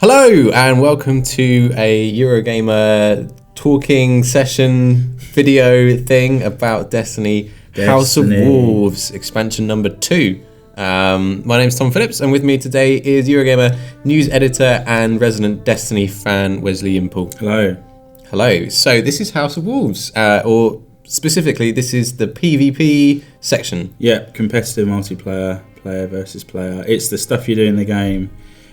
Hello and welcome to a Eurogamer talking session video thing about Destiny House of Wolves expansion number 2. My name's Tom Phillips and with me today is Eurogamer news editor and resident Destiny fan Wesley Impel. Hello. Hello. So this is House of Wolves, or specifically this is the PvP section. Yeah, competitive multiplayer, player versus player. It's the stuff you do in the game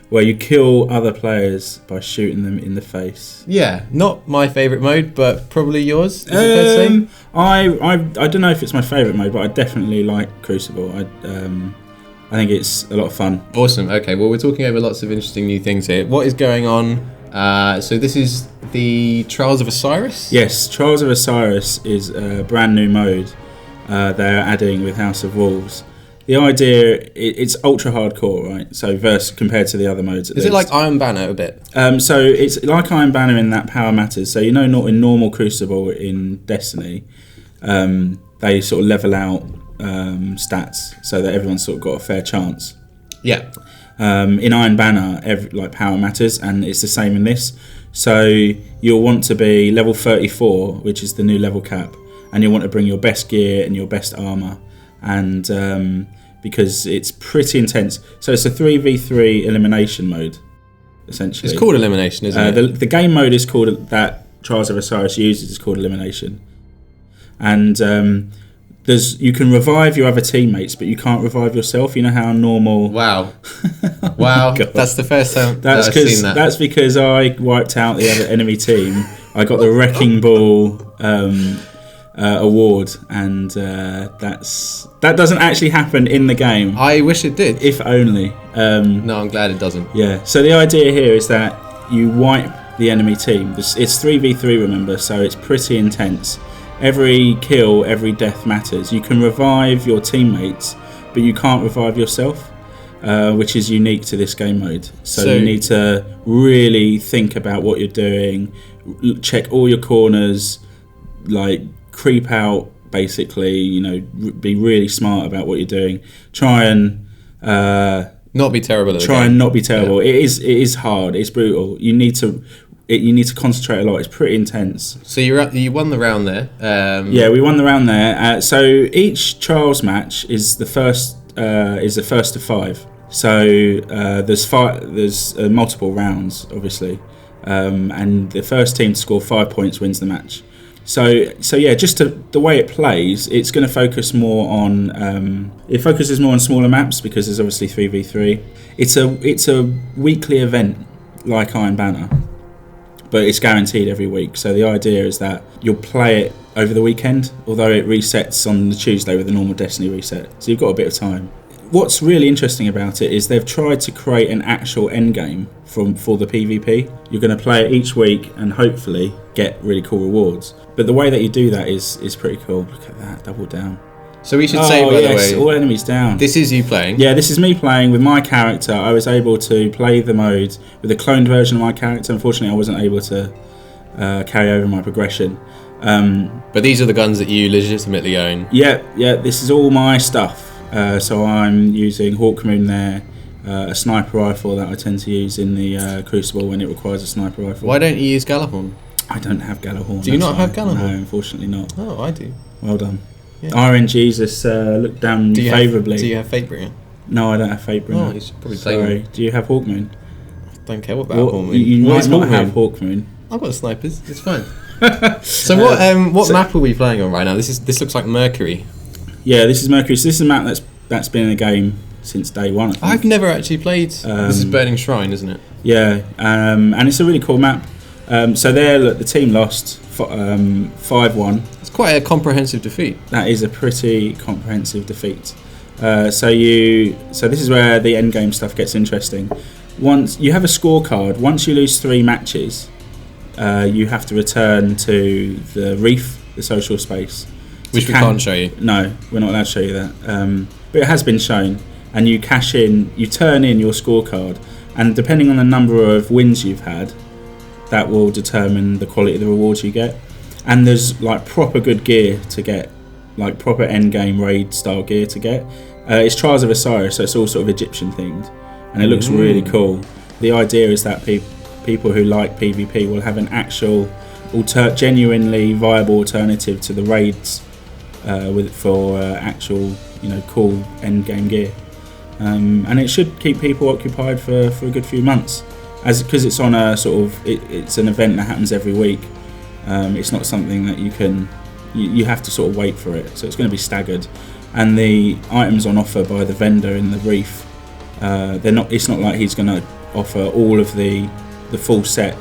where you kill other players by shooting them in the face. Yeah, not my favourite mode, but probably yours, is it fair to say? I don't know if it's my favourite mode, but I definitely like Crucible. I think it's a lot of fun. Awesome, okay, well we're talking over lots of interesting new things here. What is going on? So this is the Trials of Osiris? Yes, Trials of Osiris is a brand new mode they're adding with House of Wolves. The idea, it's ultra hardcore, right? So compared to the other modes. Is it like Iron Banner a bit? So it's like Iron Banner in that power matters. So not in normal Crucible in Destiny, they sort of level out stats so that everyone's sort of got a fair chance. Yeah. In Iron Banner, power matters, and it's the same in this. So you'll want to be level 34, which is the new level cap, and you'll want to bring your best gear and your best armor. And because it's pretty intense, so it's a 3v3 elimination mode, essentially. It's called elimination, isn't it? The game mode is called that Trials of Osiris uses is called elimination, and you can revive your other teammates, but you can't revive yourself. You know how normal. Wow, wow, that's the first time I've seen that. That's because I wiped out the other enemy team. I got the Wrecking Ball award, and that doesn't actually happen in the game. I wish it did. If only. No, I'm glad it doesn't. Yeah. So the idea here is that you wipe the enemy team. It's 3v3, remember, so it's pretty intense. Every kill, every death matters. You can revive your teammates, but you can't revive yourself, which is unique to this game mode. So you need to really think about what you're doing, check all your corners, creep out, basically, be really smart about what you're doing. Try and not be terrible at and not be terrible. Yeah. It is hard, it's brutal. You need to concentrate a lot. It's pretty intense. So you won the round there. Yeah, we won the round there. So each trials match is the first to 5. So there's multiple rounds, obviously, and the first team to score 5 points wins the match. So yeah, just the way it plays, it's going to focus more on. It focuses more on smaller maps because there's obviously 3v3. It's a weekly event like Iron Banner, but it's guaranteed every week. So the idea is that you'll play it over the weekend, although it resets on the Tuesday with a normal Destiny reset. So you've got a bit of time. What's really interesting about it is they've tried to create an actual end game for the PvP. You're going to play it each week and hopefully get really cool rewards. But the way that you do that is pretty cool. Look at that, double down. So we should say, by the way, all enemies down. This is you playing? Yeah, this is me playing with my character. I was able to play the mode with a cloned version of my character. Unfortunately, I wasn't able to carry over my progression. But these are the guns that you legitimately own? Yeah, this is all my stuff. So I'm using Hawkmoon there, a sniper rifle that I tend to use in the Crucible when it requires a sniper rifle. Why don't you use Gallahorn? I don't have Gallahorn. Do you not have Gallahorn? No, unfortunately not. Oh, I do. Well done. Yeah. RNGesus looked down favourably. Do you have Fatebringer? No, I don't have Fatebringer. Oh, you should probably play Sorry. Do you have Hawkmoon? I don't care about Hawkmoon. You might not have Hawkmoon. I've got snipers. It's fine. So what map are we playing on right now? This looks like Mercury. Yeah, this is Mercury. So this is a map that's been in the game since day one. I've never actually played. This is Burning Shrine, isn't it? Yeah, and it's a really cool map. So there, the team lost 5-1. It's quite a comprehensive defeat. That is a pretty comprehensive defeat. So this is where the end game stuff gets interesting. Once you have a scorecard, once you lose 3 matches, you have to return to the Reef, the social space. Which we can't show you. No, we're not allowed to show you that. But it has been shown, and you turn in your scorecard, and depending on the number of wins you've had, that will determine the quality of the rewards you get. And there's proper good gear to get, proper end game raid style gear to get. It's Trials of Osiris, so it's all sort of Egyptian themed, and it looks really cool. The idea is that people who like PvP will have an actual, genuinely viable alternative to the raids for actual, cool end game gear, and it should keep people occupied for a good few months, because it's on a sort of it's an event that happens every week. It's not something that you have to sort of wait for it, so it's going to be staggered, and the items on offer by the vendor in the reef, it's not like he's going to offer all of the full set.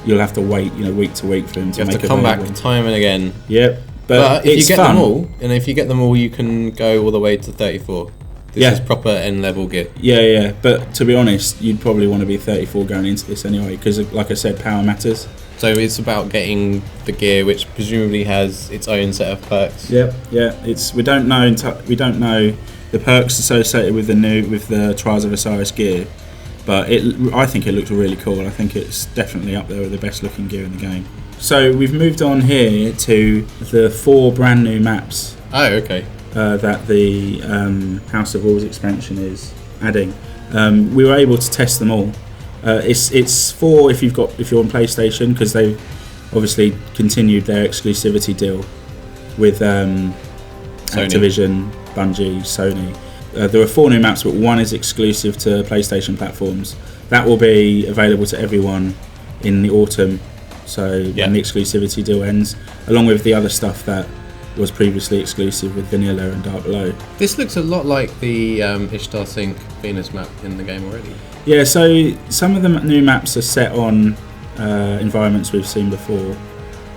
You'll have to wait, week to week for him to make it. You have to come back time and again. Yep. But if it's you get fun. them all, and if you get them all, you can go all the way to 34. This is proper end level gear. Yeah. But to be honest, you'd probably want to be 34 going into this anyway, because, like I said, power matters. So it's about getting the gear, which presumably has its own set of perks. Yep. Yeah. We don't know the perks associated with the Trials of Osiris gear, but I think it looks really cool. I think it's definitely up there with the best looking gear in the game. So we've moved on here to the 4 brand new maps. Oh, okay. That the House of Walls expansion is adding. We were able to test them all. It's 4 if you're on PlayStation, because they've obviously continued their exclusivity deal with Activision, Bungie, Sony. There are 4 new maps, but 1 is exclusive to PlayStation platforms. That will be available to everyone in the autumn. So when the exclusivity deal ends, along with the other stuff that was previously exclusive with Vanilla and Dark Below. This looks a lot like the Ishtar Sink Venus map in the game already. Yeah, so some of the new maps are set on environments we've seen before,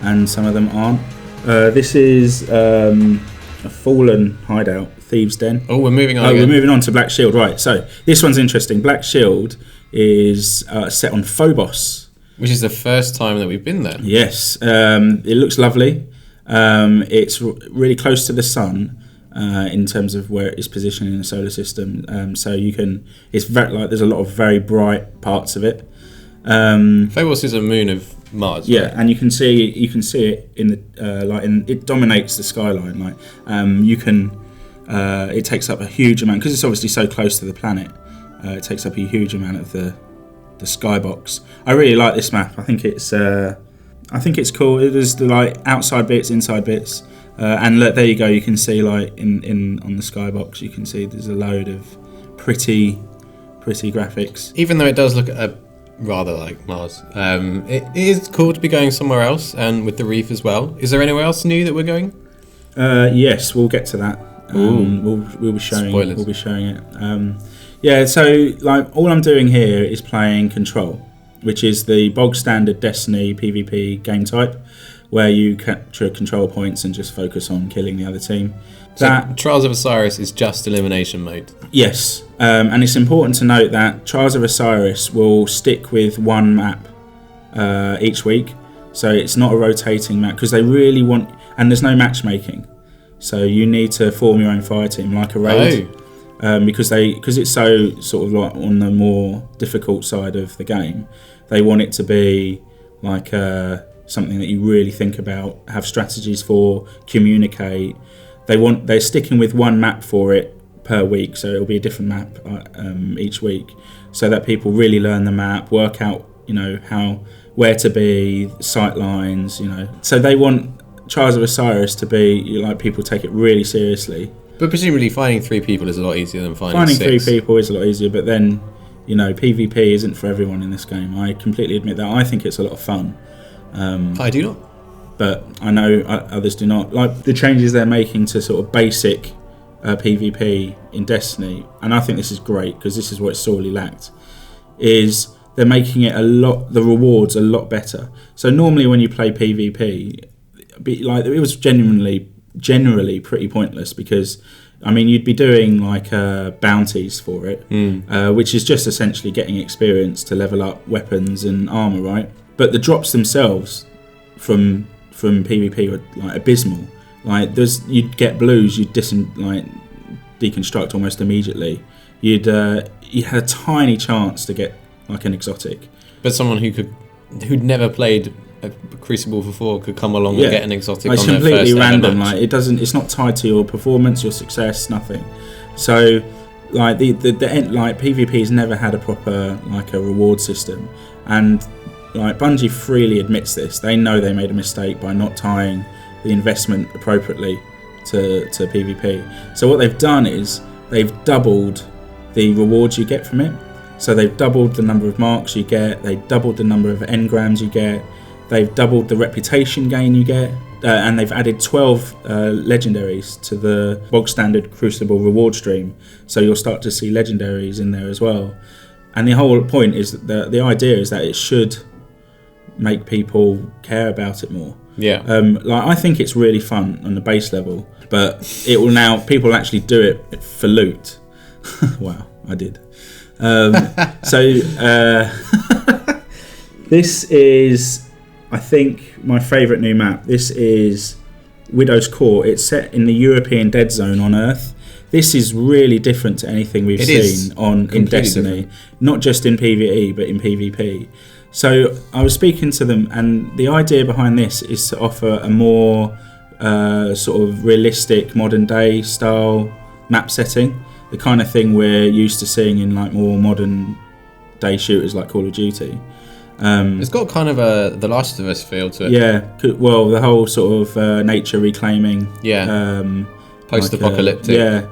and some of them aren't. This is a fallen hideout, Thieves' Den. Oh, we're moving on. We're moving on to Black Shield. Right, so this one's interesting. Black Shield is set on Phobos. Which is the first time that we've been there. Yes, it looks lovely. It's really close to the sun in terms of where it's positioned in the solar system. So you can. It's there's a lot of very bright parts of it. Phobos is a moon of Mars. Yeah, right? and you can see it in the it dominates the skyline. You can. It takes up a huge amount, because it's obviously so close to the planet. It takes up a huge amount of the skybox. I really like this map. I think it's cool. There's the outside bits, inside bits, and look, there you go. You can see in on the skybox, you can see there's a load of pretty graphics. Even though it does look rather like Mars, it is cool to be going somewhere else, and with the reef as well. Is there anywhere else new that we're going? Yes, we'll get to that. We'll be showing. Spoilers. We'll be showing it. So all I'm doing here is playing Control, which is the bog standard Destiny PvP game type, where you capture control points and just focus on killing the other team. So Trials of Osiris is just elimination mode. Yes, and it's important to note that Trials of Osiris will stick with one map each week, so it's not a rotating map, because they really want, and there's no matchmaking, so you need to form your own fire team like a raid. Because it's so sort of like on the more difficult side of the game, they want it to be like something that you really think about, have strategies for, communicate. They're sticking with one map for it per week, so it'll be a different map each week, so that people really learn the map, work out where to be, sight lines, So they want Trials of Osiris to be people take it really seriously. But presumably finding 3 people is a lot easier than finding 6. 3 people is a lot easier, but then, PvP isn't for everyone in this game. I completely admit that. I think it's a lot of fun. I do not. But I know others do not. Like the changes they're making to sort of basic PvP in Destiny, and I think this is great, because this is what it's sorely lacked, is they're making it the rewards a lot better. So normally when you play PvP, it was generally pretty pointless, because you'd be doing bounties for it, which is just essentially getting experience to level up weapons and armor, right? But the drops themselves from PvP were abysmal. You'd get blues, you'd deconstruct almost immediately. You had a tiny chance to get an exotic. But someone who'd never played a Crucible before could come along and get an exotic on their first completely random. match. It's not tied to your performance, your success, nothing. So like the end, like PvP has never had a proper like a reward system, and like Bungie freely admits this. They know they made a mistake by not tying the investment appropriately to PvP. So what they've done is they've doubled the rewards you get from it. So they've doubled the number of marks you get, they've doubled the number of engrams you get, they've doubled the reputation gain you get, and they've added 12 legendaries to the bog standard Crucible reward stream. So you'll start to see legendaries in there as well. And the whole point is that the idea is that it should make people care about it more. Yeah. Like I think it's really fun on the base level, but it will now people will actually do it for loot. Wow, I did. This is, I think, my favourite new map. This is Widow's Court. It's set in the European Dead Zone on Earth. This is really different to anything we've seen in Destiny, not just in PvE but in PvP. So I was speaking to them, and the idea behind this is to offer a more sort of realistic, modern day style map setting, the kind of thing we're used to seeing in like more modern day shooters like Call of Duty. It's got kind of a The Last of Us feel to it. Yeah, well, the whole sort of nature reclaiming. Yeah. Post-apocalyptic.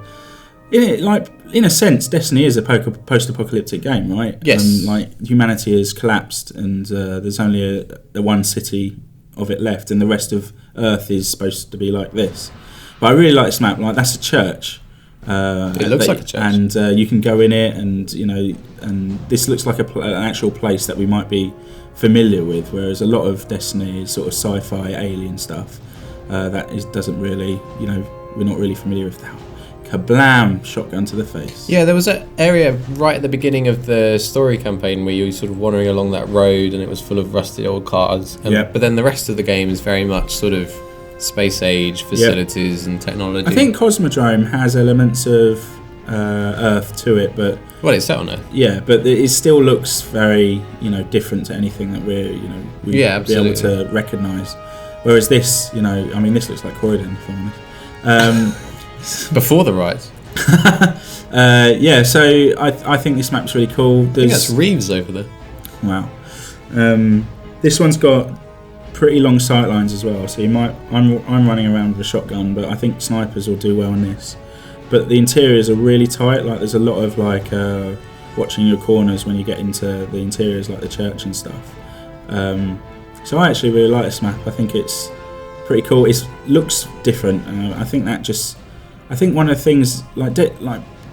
In a sense, Destiny is a post-apocalyptic game, right? Yes. Like humanity has collapsed, and there's only a one city of it left, and the rest of Earth is supposed to be like this. But I really like this map. Like that's a church. It looks like a church, and you can go in it, and and this looks like an actual place that we might be familiar with. Whereas a lot of Destiny is sort of sci-fi, alien stuff doesn't really, we're not really familiar with that. Kablam! Shotgun to the face. Yeah, there was an area right at the beginning of the story campaign where you were sort of wandering along that road, and it was full of rusted old cars. But then the rest of the game is very much sort of space age facilities and technology. I think Cosmodrome has elements of Earth to it, but it's set on Earth. Yeah, but it still looks very different to anything that we'd be able to recognise. Whereas this, this looks like Croydon, if I'm honest. Before the riots. So I think this map's really cool. I think that's Reeves over there. Wow. This one's got pretty long sight lines as well, so I'm running around with a shotgun, but I think snipers will do well on this. But the interiors are really tight. Like there's a lot of watching your corners when you get into the interiors, like the church and stuff. So I actually really like this map. I think it's pretty cool. It looks different. I think one of the things like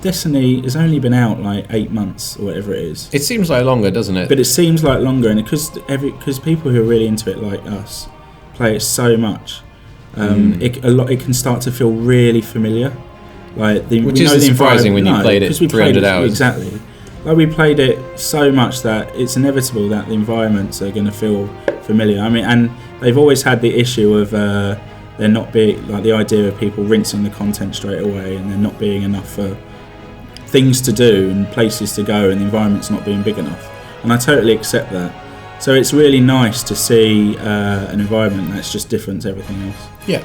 Destiny has only been out like 8 months or whatever it is. It seems like longer, doesn't it? But it seems like longer, and because people who are really into it like us play it so much, it can start to feel really familiar. Which isn't surprising when you played it 300 hours. Exactly. Like we played it so much that it's inevitable that the environments are going to feel familiar. I mean, and they've always had the issue of there not being like the idea of people rinsing the content straight away, and there not being enough things to do and places to go, and the environment's not being big enough. And I totally accept that. So it's really nice to see an environment that's just different to everything else. Yeah.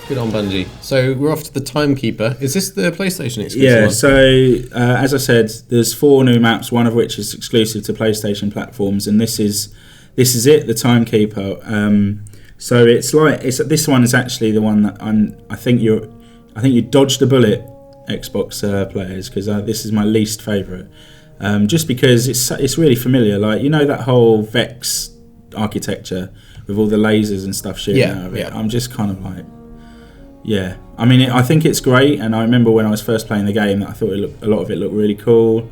Good on Bungie. So we're off to the Timekeeper. Is this the PlayStation exclusive? Yeah, one? so as I said, there's 4 new maps, one of which is exclusive to PlayStation platforms, and this is it, the Timekeeper. So this one is actually the one that I think you dodged a bullet, Xbox players, because this is my least favourite. Just because it's really familiar, like that whole Vex architecture with all the lasers and stuff shooting out of it. Yeah. I'm just kind of like. Yeah, I mean, I think it's great, and I remember when I was first playing the game that I thought a lot of it looked really cool,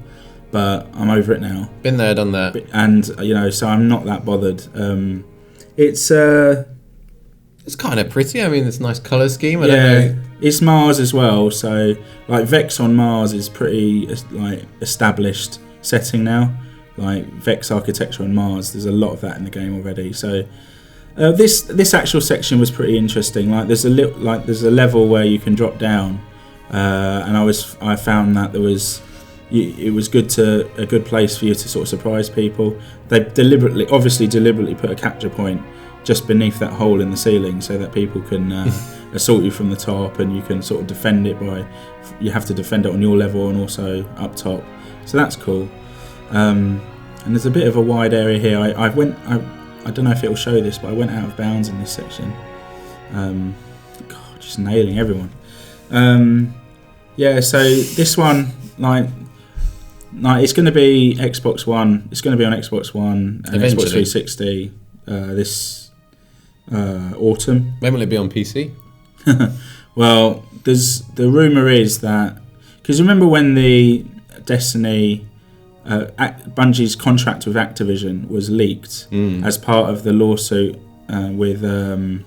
but I'm over it now. Been there, done that. And, so I'm not that bothered. It's kind of pretty. I mean, it's a nice colour scheme. I don't know. It's Mars as well, so, like, Vex on Mars is pretty, like, established setting now. Like, Vex architecture on Mars, there's a lot of that in the game already, so... This actual section was pretty interesting. Like there's a level where you can drop down, and I found that it was a good place for you to sort of surprise people. They deliberately put a capture point just beneath that hole in the ceiling, so that people can assault you from the top, and you can sort of defend it you have to defend it on your level and also up top. So that's cool. And there's a bit of a wide area here. I don't know if it will show this, but I went out of bounds in this section. God, just nailing everyone. Yeah, so this one, like it's going to be Xbox One. It's going to be on Xbox One and Xbox 360 this autumn. When will it be on PC? Well, the rumor is that, because remember when the Destiny Bungie's contract with Activision was leaked as part of the lawsuit with the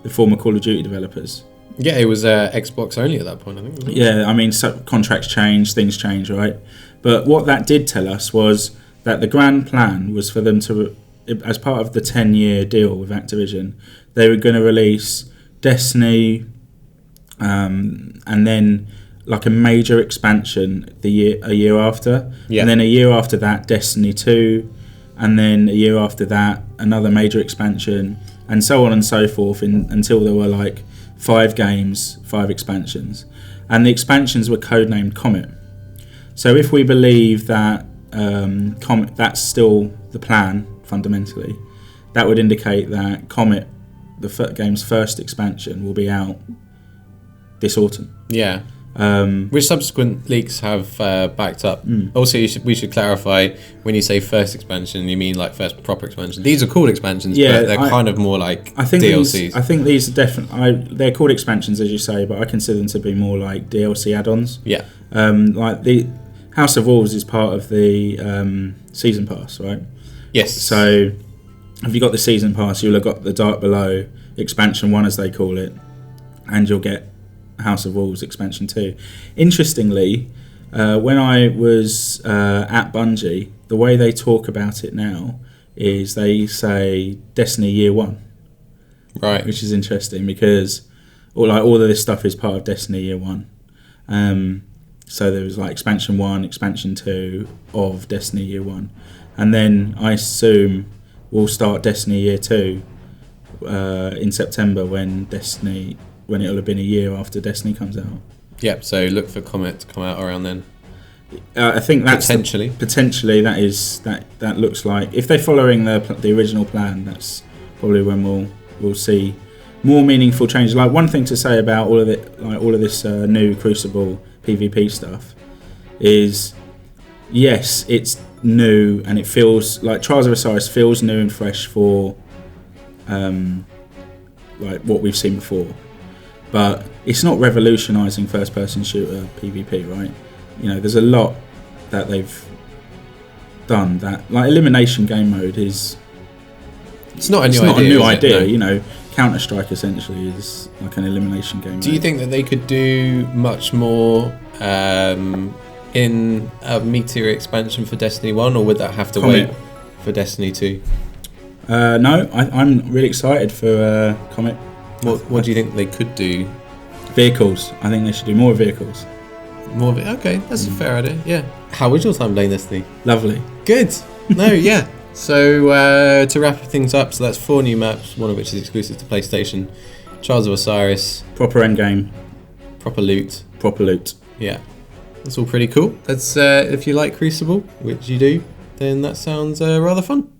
former Call of Duty developers. Yeah, it was Xbox only at that point, I think. Wasn't it? Yeah, I mean, contracts change, things change, right? But what that did tell us was that the grand plan was for them to, as part of the 10-year deal with Activision, they were going to release Destiny and then like a major expansion a year after. Yeah. And then a year after that, Destiny 2, and then a year after that, another major expansion, and so on and so forth until there were like 5 games, 5 expansions. And the expansions were codenamed Comet. So if we believe that Comet, that's still the plan, fundamentally, that would indicate that Comet, the game's first expansion, will be out this autumn. Yeah. Which subsequent leaks have backed up. Also, we should clarify, when you say first expansion, you mean like first proper expansion. These are called expansions, but they're kind of more like DLCs. I think these are definitely, they're called expansions, as you say, but I consider them to be more like DLC add-ons. Yeah. Like the House of Wolves is part of the season pass, right? Yes. So if you got the season pass, you'll have got the Dark Below expansion 1, as they call it, and you'll get House of Wolves expansion 2. Interestingly, when I was at Bungie, the way they talk about it now is they say Destiny Year 1. Right. Which is interesting because all of this stuff is part of Destiny Year 1. So there was like expansion 1, expansion 2 of Destiny Year 1. And then I assume we'll start Destiny Year 2 in September when it'll have been a year after Destiny comes out. Yep, so look for Comet to come out around then. I think that's potentially that looks like, if they're following the original plan, that's probably when we'll see more meaningful changes. Like, one thing to say about all of this new Crucible PvP stuff is, yes, it's new and it feels like Trials of Osiris feels new and fresh for like what we've seen before. But it's not revolutionising first-person shooter PvP, right? You know, there's a lot that they've done. That, like, elimination game mode is... It's not a new idea. No. You know, Counter-Strike essentially is like an elimination game mode. Do you think that they could do much more in a Meteor expansion for Destiny 1, or would that have to wait for Destiny 2? No, I'm really excited for Comet. What do you think they could do? Vehicles. I think they should do more vehicles. More okay, that's a fair idea. Yeah. How was your time playing Destiny? Lovely. Good. No, yeah. So to wrap things up, so that's 4 new maps, one of which is exclusive to PlayStation. Trials of Osiris. Proper endgame. Proper loot. Yeah. That's all pretty cool. That's if you like Crucible, which you do, then that sounds rather fun.